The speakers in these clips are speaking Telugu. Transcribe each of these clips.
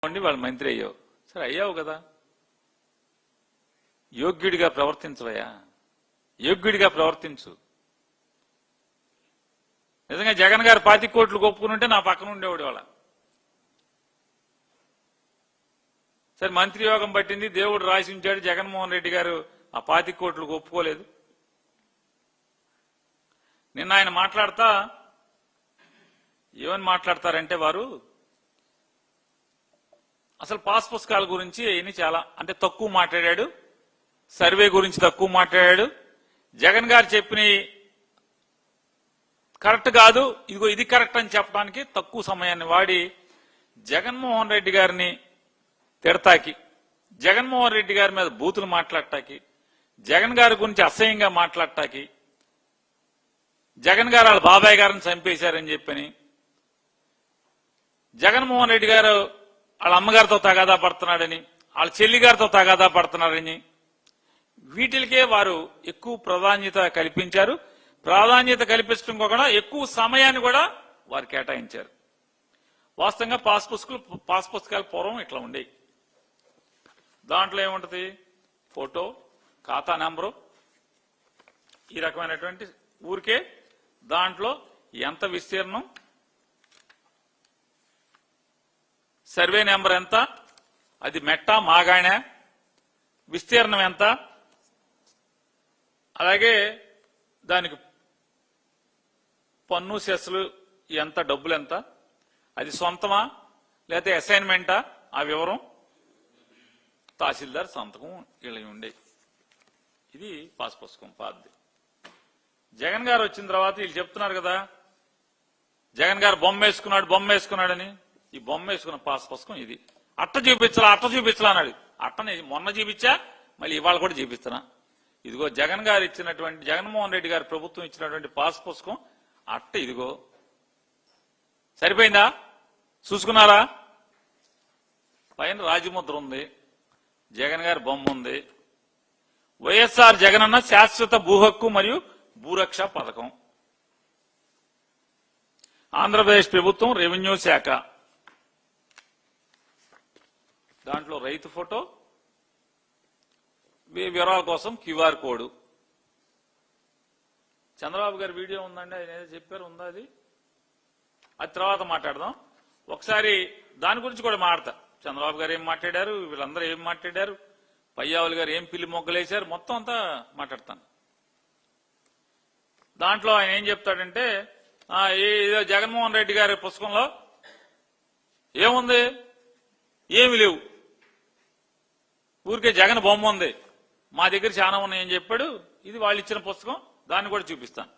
వాళ్ళు మంత్రి అయ్యావు. సరే అయ్యావు కదా, యోగ్యుడిగా ప్రవర్తించవయ్యా, యోగ్యుడిగా ప్రవర్తించు. నిజంగా జగన్ గారు 25 కోట్లు ఒప్పుకుని ఉంటే నా పక్కన ఉండేవాడు వాళ్ళ. సరే మంత్రి యోగం పట్టింది, దేవుడు రాసి ఉంచాడు, జగన్మోహన్ రెడ్డి గారు ఆ 25 కోట్లు ఒప్పుకోలేదు. నిన్న ఆయన మాట్లాడతా ఏమని మాట్లాడతారంటే వారు అసలు పాస్ పుస్తకాల గురించి ఈయన చాలా అంటే తక్కువ మాట్లాడాడు, సర్వే గురించి తక్కువ మాట్లాడాడు. జగన్ గారు చెప్పిన కరెక్ట్ కాదు, ఇదిగో ఇది కరెక్ట్ అని చెప్పడానికి తక్కువ సమయాన్ని వాడి జగన్మోహన్ రెడ్డి గారిని తిడతాకి, జగన్మోహన్ రెడ్డి గారి మీద బూతులు మాట్లాడటానికి, జగన్ గారి గురించి అసహ్యంగా మాట్లాడటానికి, జగన్ గారు వాళ్ళ బాబాయ్ గారిని చంపేశారని చెప్పని, జగన్మోహన్ రెడ్డి గారు వాళ్ళ అమ్మగారితో తగాదా పడుతున్నాడని, వాళ్ళ చెల్లి గారితో తగాదా పడుతున్నారని, వీటికే వారు ఎక్కువ ప్రాధాన్యత కల్పించారు. ప్రాధాన్యత కల్పించడం కూడా ఎక్కువ సమయాన్ని కూడా వారు కేటాయించారు. వాస్తవంగా పాస్ పుస్తకాలు పూర్వం ఇట్లా ఉండేవి. దాంట్లో ఏముంటది, ఫోటో, ఖాతా నెంబరు, ఈ రకమైనటువంటి ఊరికే దాంట్లో ఎంత విస్తీర్ణం, సర్వే నెంబర్ ఎంత, అది మెట్ట మాగాణా, విస్తీర్ణం ఎంత, అలాగే దానికి పన్ను సెస్లు ఎంత, డబ్బులు ఎంత, అది సొంతమా లేకపోతే అసైన్మెంటా, ఆ వివరం తహసీల్దార్ సంతకం ఇలా ఉండే. ఇది పాస్ పుస్తకం పాతది. జగన్ గారు వచ్చిన తర్వాత వీళ్ళు చెప్తున్నారు కదా, జగన్ గారు బొమ్మ వేసుకున్నాడని. ఈ బొమ్మ వేసుకున్న పాస్ పుస్తకం ఇది. అట్ట చూపించాలా అన్నాడు. అట్టని మొన్న చూపించా, మళ్ళీ ఇవాళ కూడా చూపిస్తున్నా. ఇదిగో జగన్ గారు ఇచ్చినటువంటి, జగన్మోహన్ రెడ్డి గారి ప్రభుత్వం ఇచ్చినటువంటి పాస్ పుస్తకం అట్ట. ఇదిగో సరిపోయిందా, చూసుకున్నారా? పైన రాజముద్ర ఉంది, జగన్ గారి బొమ్మ ఉంది. వైఎస్ఆర్ జగనన్న శాశ్వత భూ హక్కు మరియు భూరక్ష పథకం, ఆంధ్రప్రదేశ్ ప్రభుత్వం రెవెన్యూ శాఖ. దాంట్లో రైతు ఫోటో, వివరాల కోసం క్యూఆర్ కోడ్. చంద్రబాబు గారి వీడియో ఉందండి, ఆయన ఏదో చెప్పారు, ఉందా అది తర్వాత మాట్లాడదాం. ఒకసారి దాని గురించి కూడా మాట్లాడతా. చంద్రబాబు గారు ఏం మాట్లాడారు, వీళ్ళందరూ ఏం మాట్లాడారు, పయ్యావులు గారు ఏం పిల్లి మొగ్గలేశారు, మొత్తం అంతా మాట్లాడతాను. దాంట్లో ఆయన ఏం చెప్తాడంటే, ఏదో జగన్మోహన్ రెడ్డి గారి పుస్తకంలో ఏముంది, ఏమి లేవు, ఊరికే జగన్ బొమ్మ ఉంది, మా దగ్గర చాలా ఉన్నాయని చెప్పాడు. ఇది వాళ్ళు ఇచ్చిన పుస్తకం, దాన్ని కూడా చూపిస్తాను.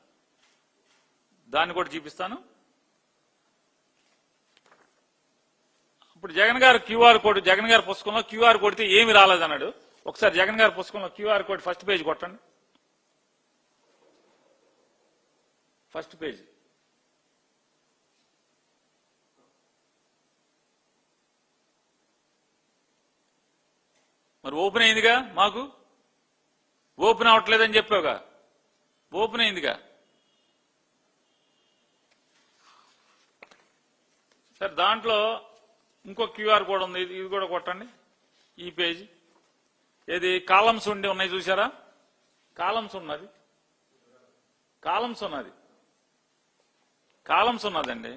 ఇప్పుడు జగన్ గారు క్యూఆర్ కోడ్, జగన్ గారి పుస్తకంలో క్యూఆర్ కొడితే ఏమి రాలేదన్నాడు. ఒకసారి జగన్ గారి పుస్తకంలో క్యూఆర్ కోడ్ ఫస్ట్ పేజ్ కొట్టండి. ఫస్ట్ పేజ్ మరి ఓపెన్ అయిందిగా, మాకు ఓపెన్ అవ్వట్లేదని చెప్పావుగా, ఓపెన్ అయిందిగా. సరే దాంట్లో ఇంకో క్యూఆర్ కోడ్ ఉంది, ఇది కూడా కొట్టండి. ఈ పేజీ ఏది కాలమ్స్ ఉండి ఉన్నాయి చూసారా, కాలమ్స్ ఉన్నది, కాలమ్స్ ఉన్నదండి.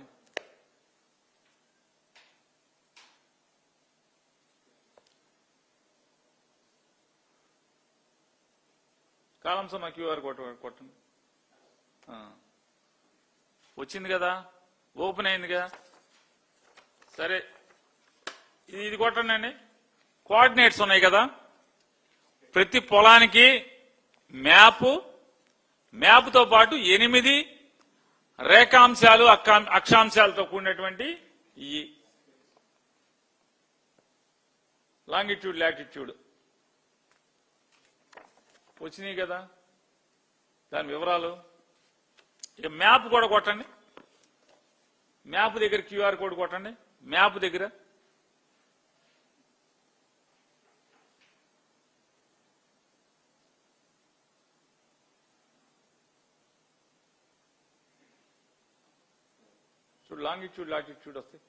కాలమ్స్ ఉన్న క్యూఆర్ కోడ్ కొట్టండి. వచ్చింది కదా, ఓపెన్ అయిందిగా. సరే ఇది కొట్టండి అండి. కోఆర్డినేట్స్ ఉన్నాయి కదా, ప్రతి పొలానికి మ్యాప్తో పాటు 8 రేఖాంశాలు అక్షాంశాలతో కూడినటువంటి ఈ లాంగిట్యూడ్ లాటిట్యూడ్ వచ్చినాయి కదా, దాని వివరాలు. ఇక మ్యాప్ కూడా కొట్టండి, మ్యాప్ దగ్గర క్యూఆర్ కోడ్ కొట్టండి. మ్యాప్ దగ్గర చూడు, లాంగిట్యూడ్ లాటిట్యూడ్ వస్తాయి.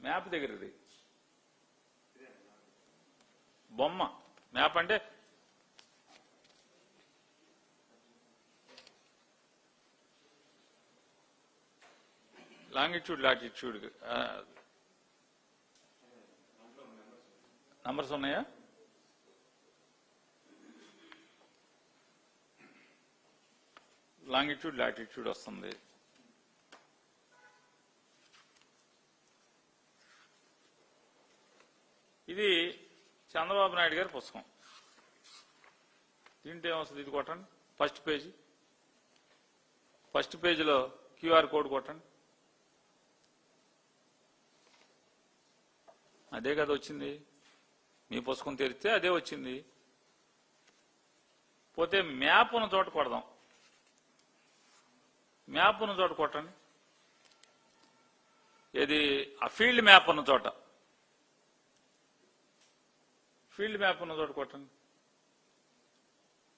మ్యాప్ దగ్గరది బొమ్మ. మ్యాప్ అంటే లాంగిట్యూడ్ లాటిట్యూడ్ నంబర్స్ ఉన్నాయా? లాంగిట్యూడ్ లాటిట్యూడ్ వస్తుంది. ఇది చంద్రబాబు నాయుడు గారి పుస్తకం. దీంట్లో ఏమొస్తుంది? ఇది కొట్టండి, ఫస్ట్ పేజీ. ఫస్ట్ పేజీలో క్యూఆర్ కోడ్ కొట్టండి. అదే కదా వచ్చింది. మీ పుస్తకం తెరిస్తే అదే వచ్చింది. పోతే మ్యాప్ ఉన్న చోట కొడదాం. మ్యాప్ ఉన్న చోట కొట్టండి. ఇది ఆ ఫీల్డ్ మ్యాప్ ఉన్న చోట, ఫీల్డ్ మ్యాప్ ఉన్న చోట కొట్టండి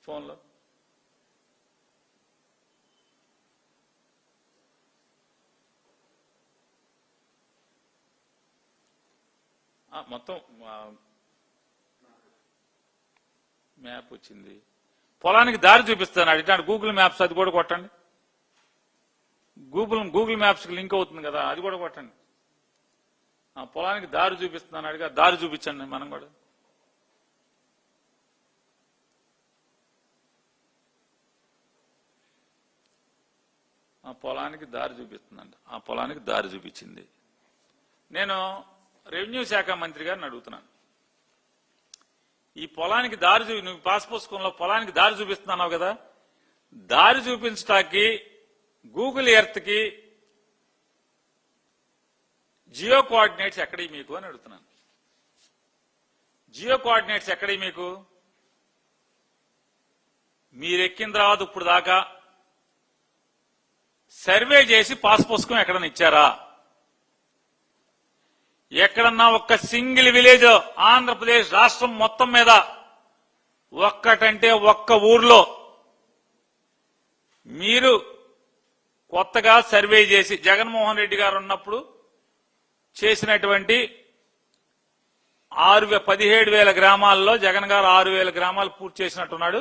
ఫోన్లో. మొత్తం మ్యాప్ వచ్చింది. పొలానికి దారి చూపిస్తాను ఇట్లాంటి గూగుల్ మ్యాప్స్, అది కూడా కొట్టండి. గూగుల్ మ్యాప్స్ కి లింక్ అవుతుంది కదా, అది కూడా కొట్టండి. పొలానికి దారి చూపిస్తున్నాను అడిగా, దారి చూపించండి. మనం కూడా ఆ పొలానికి దారి చూపిస్తుందండి. ఆ పొలానికి దారి చూపించింది. నేను రెవెన్యూ శాఖ మంత్రి గారిని అడుగుతున్నాను, ఈ పొలానికి దారి నువ్వు పాస్ పుస్తకంలో పొలానికి దారి చూపిస్తున్నావు కదా, దారి చూపించటానికి గూగుల్ ఎర్త్ కి జియో కోఆర్డినేట్స్ ఎక్కడి మీకు అని అడుగుతున్నాను. జియో కోఆర్డినేట్స్ ఎక్కడి మీకు? మీరెక్కిన తర్వాత ఇప్పుడు దాకా సర్వే చేసి పాస్ పుస్తకం ఎక్కడన్నా ఇచ్చారా? ఎక్కడన్నా ఒక్క సింగిల్ విలేజ్ ఆంధ్రప్రదేశ్ రాష్ట్రం మొత్తం మీద ఒక్కటంటే ఒక్క ఊర్లో మీరు కొత్తగా సర్వే చేసి జగన్మోహన్ రెడ్డి గారు ఉన్నప్పుడు చేసినటువంటి 17,000 గ్రామాల్లో జగన్ గారు 6,000 గ్రామాలు పూర్తి చేసినట్టున్నాడు.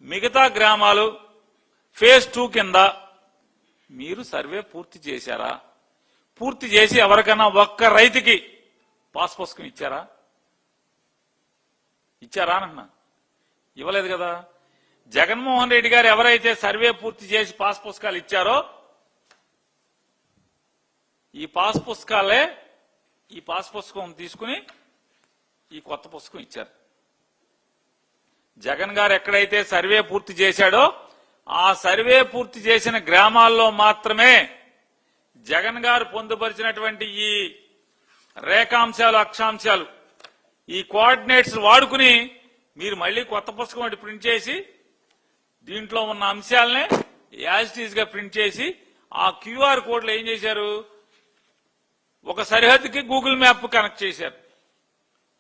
మిగతా గ్రామాలు ఫేజ్ 2 కింద మీరు సర్వే పూర్తి చేశారా? పూర్తి చేసి ఎవరికైనా ఒక్క రైతుకి పాస్ పుస్తకం ఇచ్చారా? ఇచ్చారా అన్నా? ఇవ్వలేదు కదా. జగన్మోహన్ రెడ్డి గారు ఎవరైతే సర్వే పూర్తి చేసి పాస్ పుస్తకాలు ఇచ్చారో ఈ పాస్ పుస్తకం తీసుకుని ఈ కొత్త పుస్తకం ఇచ్చారు. జగన్ గారు ఎక్కడైతే సర్వే పూర్తి చేశాడో ఆ సర్వే పూర్తి చేసిన గ్రామాల్లో మాత్రమే జగన్ గారు పొందుపరిచినటువంటి ఈ రేఖాంశాలు, అక్షాంశాలు, ఈ కోఆర్డినేట్స్ వాడుకుని మీరు మళ్లీ కొత్త పుస్తకం ఒకటి ప్రింట్ చేసి దీంట్లో ఉన్న అంశాలనే యాజ్ ఇట్ ఈజ్ గా ప్రింట్ చేసి ఆ క్యూఆర్ కోడ్ లో ఏం చేశారు? ఒక సరిహద్దుకి గూగుల్ మ్యాప్ కనెక్ట్ చేశారు.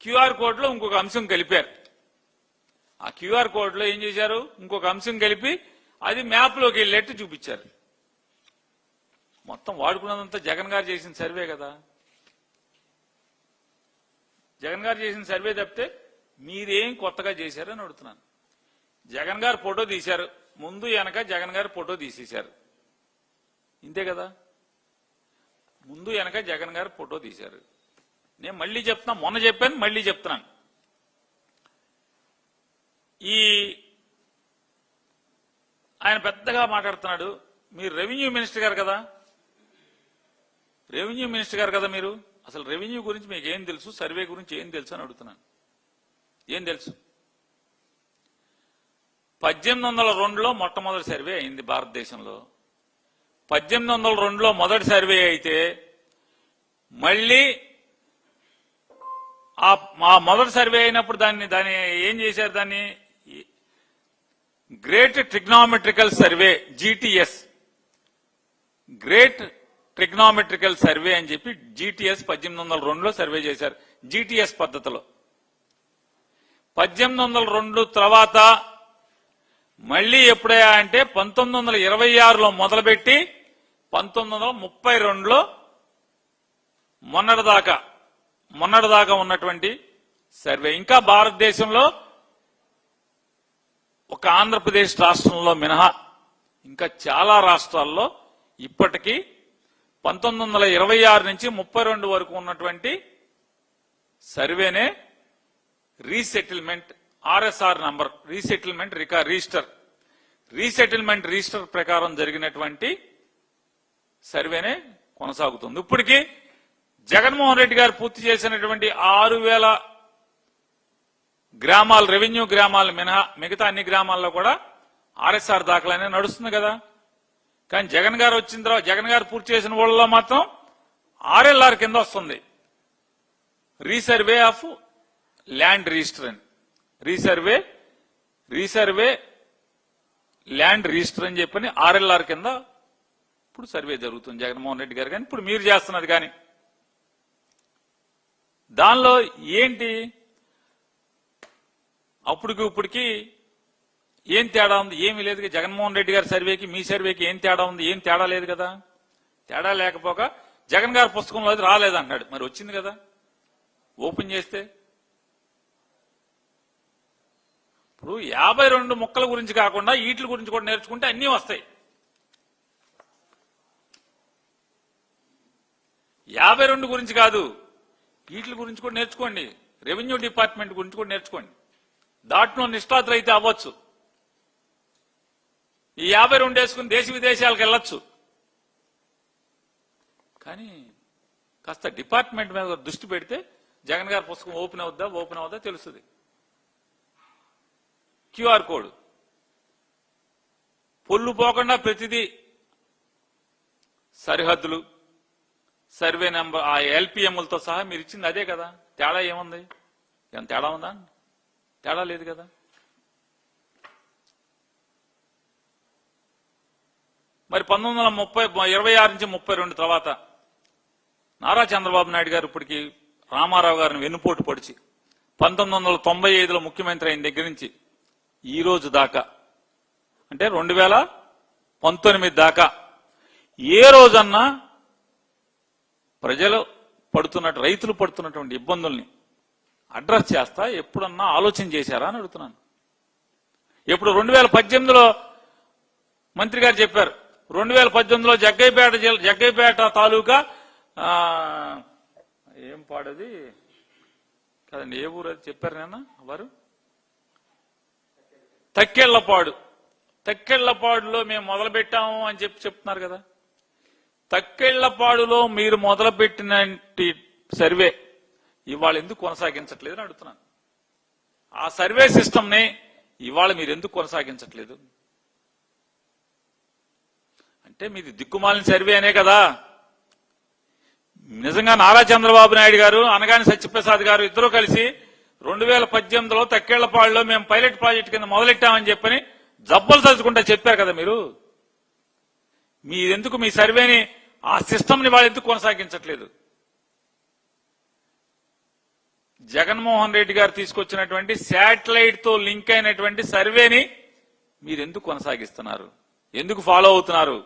క్యూఆర్ కోడ్ లో ఇంకొక అంశం కలిపారు. ఆ క్యూఆర్ కోడ్ లో ఏం చేశారు? ఇంకొక అంశం కలిపి అది మ్యాప్ లోకి వెళ్ళేట్టు చూపించారు. మొత్తం వాడుకున్నదంతా జగన్ గారు చేసిన సర్వే కదా. జగన్ గారు చేసిన సర్వే తప్పితే మీరేం కొత్తగా చేశారని అడుగుతున్నాను. జగన్ గారు ఫోటో తీశారు, ముందు వెనక జగన్ గారు ఫోటో తీసేశారు. ఇంతే కదా. ముందు వెనక జగన్ గారు ఫోటో తీశారు. నేను మళ్లీ చెప్తున్నా, మొన్న చెప్పాను మళ్లీ చెప్తున్నాను. ఆయన పెద్దగా మాట్లాడుతున్నాడు. మీరు రెవెన్యూ మినిస్టర్ గారు కదా, మీరు అసలు రెవెన్యూ గురించి మీకు ఏం తెలుసు, సర్వే గురించి ఏం తెలుసు అని అడుగుతున్నాను. ఏం తెలుసు? 1802లో మొట్టమొదటి సర్వే అయింది భారతదేశంలో. 1802లో మొదటి సర్వే అయితే మళ్లీ ఆ మొదటి సర్వే అయినప్పుడు దాన్ని ఏం చేశారు? దాన్ని great trigonometrical survey, GTS, great trigonometrical survey అని చెప్పి GTS 1802లో సర్వే చేశారు. GTS పద్ధతిలో 1802 తర్వాత మళ్లీ ఎప్పుడయ్యా అంటే 1926లో మొదలుపెట్టి 1932లో మొన్నటిదాకా ఉన్నటువంటి సర్వే. ఇంకా భారతదేశంలో ఒక ఆంధ్రప్రదేశ్ రాష్ట్రంలో మినహా ఇంకా చాలా రాష్ట్రాల్లో ఇప్పటికీ 1926 నుంచి 32 వరకు ఉన్నటువంటి సర్వేనే resettlement RSR number resettlement register ప్రకారం జరిగినటువంటి సర్వేనే కొనసాగుతుంది. ఇప్పటికీ జగన్మోహన్ రెడ్డి గారు పూర్తి చేసినటువంటి 6000 గ్రామాలు, రెవెన్యూ గ్రామాలు మినహా మిగతా అన్ని గ్రామాల్లో కూడా ఆర్ఎస్ఆర్ దాఖలనే నడుస్తుంది కదా. కానీ జగన్ గారు వచ్చిన తర్వాత జగన్ గారు పూర్తి చేసిన వాళ్ళలో మాత్రం ఆర్ఎల్ఆర్ కింద వస్తుంది. రీసర్వే ఆఫ్ ల్యాండ్ రిజిస్టర్ అని రీసర్వే ల్యాండ్ రిజిస్టర్ అని చెప్పని ఆర్ఎల్ఆర్ కింద ఇప్పుడు సర్వే జరుగుతుంది జగన్మోహన్ రెడ్డి గారు. కానీ ఇప్పుడు మీరు చేస్తున్నది కానీ దానిలో ఏంటి అప్పటికి ఇప్పటికి ఏం తేడా ఉంది? ఏమీ లేదు. జగన్మోహన్ రెడ్డి గారి సర్వేకి మీ సర్వేకి ఏం తేడా ఉంది? ఏం తేడా లేదు కదా. తేడా లేకపోగా జగన్ గారి పుస్తకంలో అది రాలేదన్నాడు. మరి వచ్చింది కదా ఓపెన్ చేస్తే. ఇప్పుడు 52 మొక్కల గురించి కాకుండా వీటి గురించి కూడా నేర్చుకుంటే అన్నీ వస్తాయి. 52 గురించి కాదు, వీటి గురించి కూడా నేర్చుకోండి. రెవెన్యూ డిపార్ట్మెంట్ గురించి కూడా నేర్చుకోండి. దాంట్లో నిష్ఠాతులు అయితే అవ్వచ్చు. ఈ 52 వేసుకుని దేశ విదేశాలకు వెళ్ళొచ్చు. కానీ కాస్త డిపార్ట్మెంట్ మీద దృష్టి పెడితే జగన్ గారి పుస్తకం ఓపెన్ అవుద్దా తెలుస్తుంది. క్యూఆర్ కోడ్ పొల్లు పోకుండా ప్రతిదీ సరిహద్దులు సర్వే నెంబర్ ఆ ఎల్పిఎంలతో సహా మీరు ఇచ్చింది అదే కదా. తేడా ఏముంది? ఏం తేడా ఉందా? తేడా లేదు కదా. మరి 1926 నుంచి 32 తర్వాత నారా చంద్రబాబు నాయుడు గారు ఇప్పటికి రామారావు గారిని వెన్నుపోటు పొడిచి 1995లో ముఖ్యమంత్రి అయిన దగ్గర నుంచి ఈ రోజు దాకా అంటే 2019 దాకా ఏ రోజన్నా రైతులు పడుతున్నటువంటి ఇబ్బందుల్ని అడ్రస్ చేస్తా ఎప్పుడన్నా ఆలోచన చేశారా అని అడుగుతున్నాను. ఇప్పుడు 2018లో మంత్రి గారు చెప్పారు. 2018లో జగ్గైపేట తాలూకా ఏం పాడది కదండి, ఏ ఊరు అది చెప్పారు నాన్న వారు? తక్కెళ్లపాడులో మేము మొదలు పెట్టాము అని చెప్తున్నారు కదా. తక్కెళ్లపాడులో మీరు మొదలుపెట్టిన సర్వే ఇవాళ ఎందుకు కొనసాగించట్లేదు అని అడుగుతున్నాను. ఆ సర్వే సిస్టమ్ ని ఇవాళ మీరు ఎందుకు కొనసాగించట్లేదు? అంటే మీది దిక్కుమాలిన సర్వే అనే కదా. నిజంగా నారా చంద్రబాబు నాయుడు గారు అనగాని సత్యప్రసాద్ గారు ఇద్దరు కలిసి 2018లో తక్కేళ్లపాడులో మేము పైలట్ ప్రాజెక్ట్ కింద మొదలెట్టామని చెప్పని జబ్బలు తలుచుకుంటా చెప్పారు కదా మీరు. మీరెందుకు మీ సర్వేని ఆ సిస్టమ్ ని వాళ్ళు ఎందుకు కొనసాగించట్లేదు? జగన్మోహన్ రెడ్డి గారు తీసుకొచ్చినటువంటి శాటిలైట్ తో లింక్ అయినటువంటి సర్వేని మీరెందుకు కొనసాగిస్తున్నారు? ఎందుకు ఫాలో అవుతున్నారు?